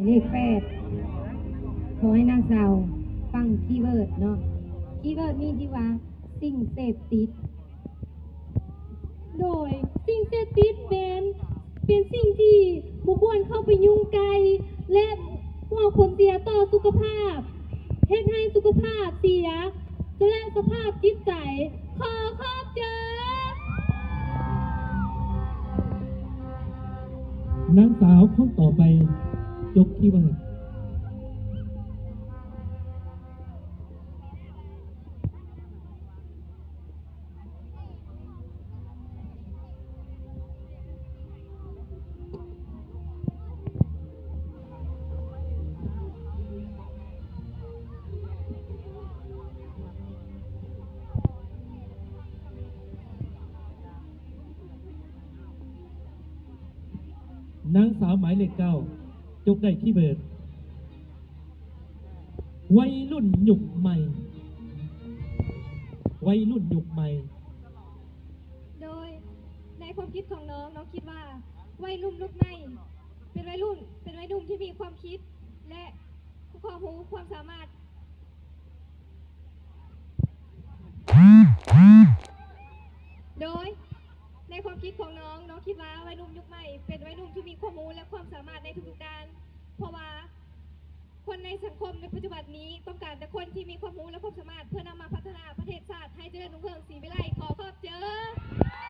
เลข8ขอให้นางสาวฟังคีย์เวิร์ดเนาะคีย์เวิร์ดมีที่ว่าสิ่งเสพติดโดยสิ่งเสพติดเป็นสิ่งที่บุคคลเข้าไปยุ่งไกลและก่อผลเสียต่อสุขภาพเฮ็ดให้สุขภาพเสียและสภาพจิตใจขอขอบเจนางสาวคนต่อไปจกที่ว่า นางสาวหมายเลข9จกได้ที่เบิดวัยรุ่นหยุกใหม่วัยรุ่นหยุกใหม่โดยในความคิดของน้องคิดว่าวัยรุ่นยุคใหม่เป็นวัยรุ่นที่มีความคิดและความรู้ความสามารถโดยในความคิดของน้องคิดว่าวัยรุ่นยุคใหม่เป็นวัยรุ่นที่มีความรู้และความสามารถในทุกๆด้านเพราะว่าคนในสังคมในปัจจุบันนี้ต้องการแต่คนที่มีความรู้และความสามารถเพื่อนำ